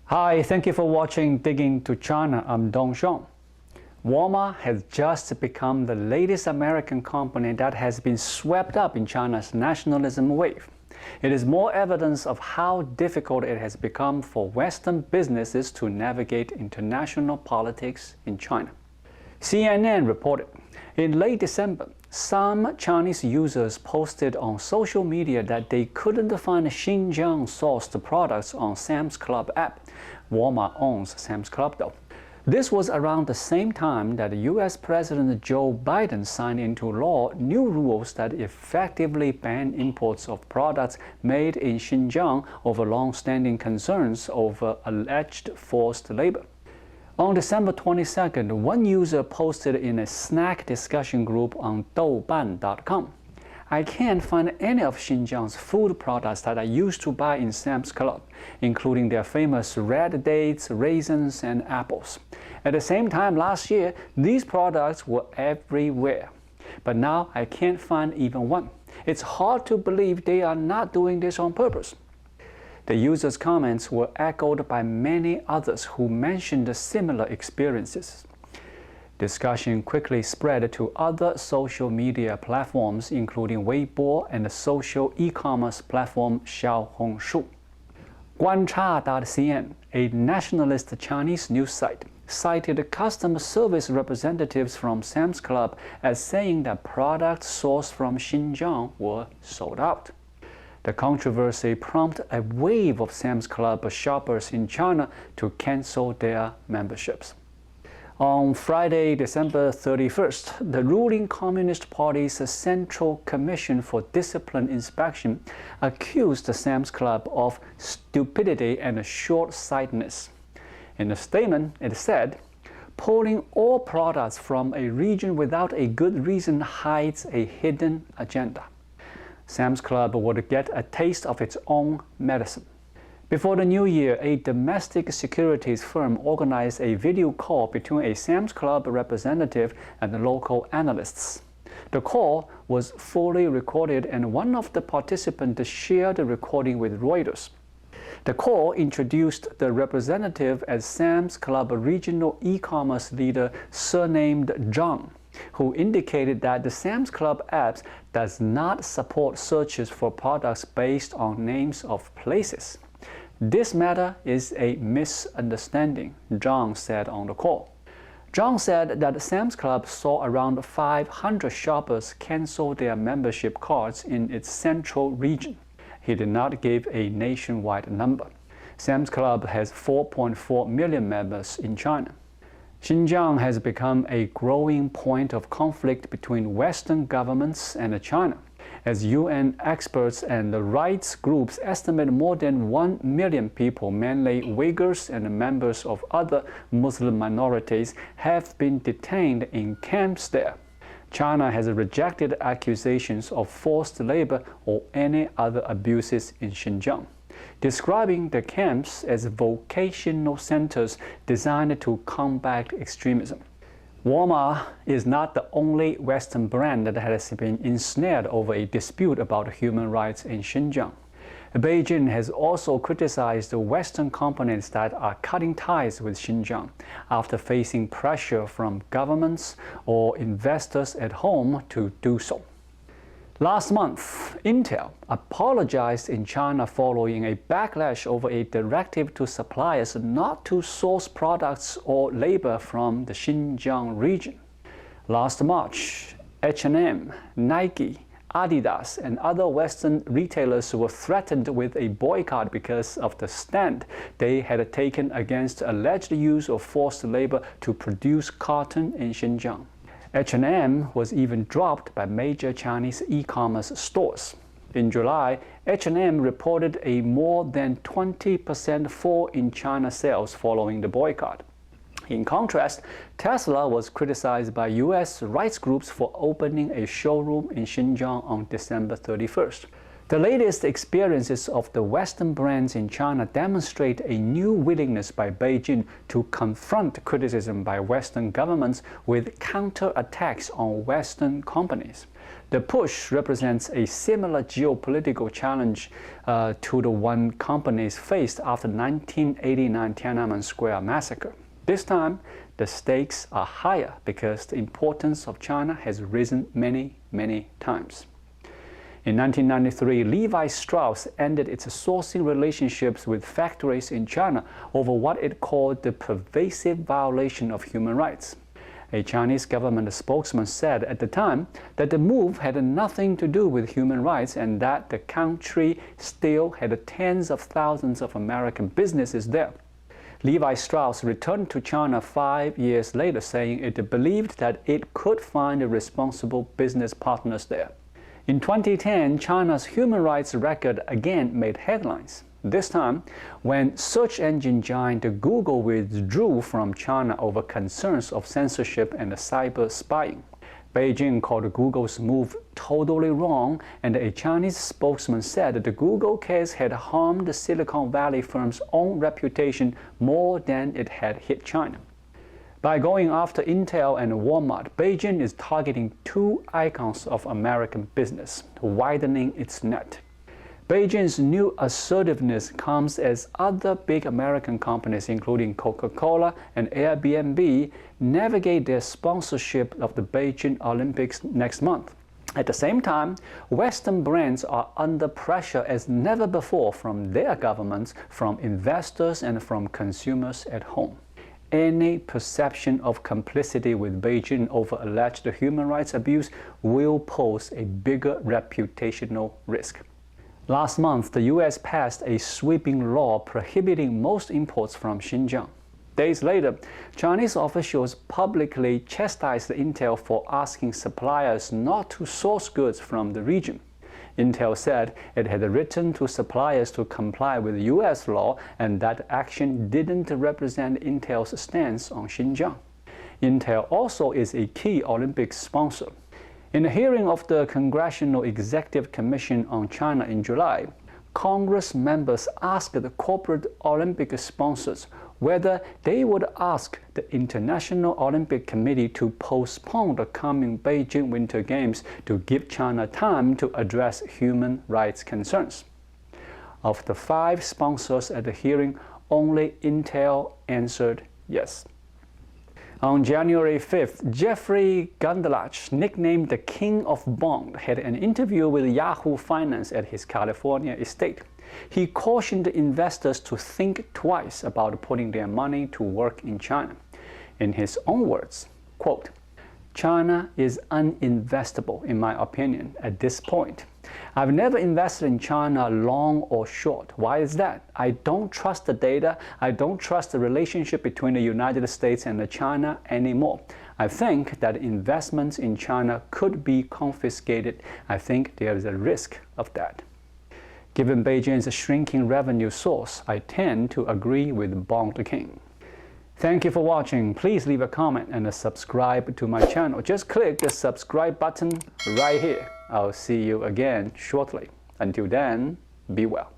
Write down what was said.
Hi, thank you for watching Digging to China. I'm Dong Xiong. Walmart has just become the latest American company that has been swept up in China's nationalism wave. It is more evidence of how difficult it has become for Western businesses to navigate international politics in China. CNN reported in late December, some Chinese users posted on social media that they couldn't find Xinjiang-sourced products on Sam's Club app. Walmart owns Sam's Club though. This was around the same time that US President Joe Biden signed into law new rules that effectively ban imports of products made in Xinjiang over long-standing concerns over alleged forced labor. On December 22nd, one user posted in a snack discussion group on Douban.com, "I can't find any of Xinjiang's food products that I used to buy in Sam's Club, including their famous red dates, raisins, and apples. At the same time last year, these products were everywhere. But now I can't find even one. It's hard to believe they are not doing this on purpose." The user's comments were echoed by many others who mentioned similar experiences. Discussion quickly spread to other social media platforms, including Weibo and the social e-commerce platform Xiaohongshu. Guancha.cn, a nationalist Chinese news site, cited customer service representatives from Sam's Club as saying that products sourced from Xinjiang were sold out. The controversy prompted a wave of Sam's Club shoppers in China to cancel their memberships. On Friday, December 31st, the ruling Communist Party's Central Commission for Discipline Inspection accused Sam's Club of stupidity and short-sightedness. In a statement, it said, "Pulling all products from a region without a good reason hides a hidden agenda. Sam's Club would get a taste of its own medicine." Before the new year, a domestic securities firm organized a video call between a Sam's Club representative and the local analysts. The call was fully recorded, and one of the participants shared the recording with Reuters. The call introduced the representative as Sam's Club regional e-commerce leader surnamed Zhang, who indicated that the Sam's Club apps does not support searches for products based on names of places. "This matter is a misunderstanding," Zhang said on the call. Zhang said that Sam's Club saw around 500 shoppers cancel their membership cards in its central region. He did not give a nationwide number. Sam's Club has 4.4 million members in China. Xinjiang has become a growing point of conflict between Western governments and China, as UN experts and rights groups estimate more than 1 million people, mainly Uyghurs and members of other Muslim minorities, have been detained in camps there. China has rejected accusations of forced labor or any other abuses in Xinjiang, describing the camps as vocational centers designed to combat extremism. Walmart is not the only Western brand that has been ensnared over a dispute about human rights in Xinjiang. Beijing has also criticized the Western companies that are cutting ties with Xinjiang after facing pressure from governments or investors at home to do so. Last month, Intel apologized in China following a backlash over a directive to suppliers not to source products or labor from the Xinjiang region. Last March, H&M, Nike, Adidas, and other Western retailers were threatened with a boycott because of the stand they had taken against alleged use of forced labor to produce cotton in Xinjiang. H&M was even dropped by major Chinese e-commerce stores. In July, H&M reported a more than 20% fall in China sales following the boycott. In contrast, Tesla was criticized by US rights groups for opening a showroom in Xinjiang on December 31st. The latest experiences of the Western brands in China demonstrate a new willingness by Beijing to confront criticism by Western governments with counterattacks on Western companies. The push represents a similar geopolitical challenge to the one companies faced after the 1989 Tiananmen Square massacre. This time, the stakes are higher because the importance of China has risen many, many times. In 1993, Levi Strauss ended its sourcing relationships with factories in China over what it called the pervasive violation of human rights. A Chinese government spokesman said at the time that the move had nothing to do with human rights and that the country still had tens of thousands of American businesses there. Levi Strauss returned to China 5 years later, saying it believed that it could find responsible business partners there. In 2010, China's human rights record again made headlines. This time, when search engine giant Google withdrew from China over concerns of censorship and cyber spying. Beijing called Google's move totally wrong, and a Chinese spokesman said that the Google case had harmed the Silicon Valley firm's own reputation more than it had hit China. By going after Intel and Walmart, Beijing is targeting two icons of American business, widening its net. Beijing's new assertiveness comes as other big American companies, including Coca-Cola and Airbnb, navigate their sponsorship of the Beijing Olympics next month. At the same time, Western brands are under pressure as never before from their governments, from investors, and from consumers at home. Any perception of complicity with Beijing over alleged human rights abuse will pose a bigger reputational risk. Last month, the U.S. passed a sweeping law prohibiting most imports from Xinjiang. Days later, Chinese officials publicly chastised Intel for asking suppliers not to source goods from the region. Intel said it had written to suppliers to comply with U.S. law and that action didn't represent Intel's stance on Xinjiang. Intel also is a key Olympic sponsor. In a hearing of the Congressional Executive Commission on China in July, Congress members asked the corporate Olympic sponsors whether they would ask the International Olympic Committee to postpone the coming Beijing Winter Games to give China time to address human rights concerns. Of the 5 sponsors at the hearing, only Intel answered yes. On January 5th, Jeffrey Gundlach, nicknamed the King of Bond, had an interview with Yahoo Finance at his California estate. He cautioned investors to think twice about putting their money to work in China. In his own words, quote, "China is uninvestable, in my opinion, at this point. I've never invested in China long or short. Why is that? I don't trust the data. I don't trust the relationship between the United States and China anymore. I think that investments in China could be confiscated. I think there is a risk of that. Given Beijing's shrinking revenue source, I tend to agree with Bond King." Thank you for watching. Please leave a comment and subscribe to my channel. Just click the subscribe button right here. I'll see you again shortly. Until then, be well.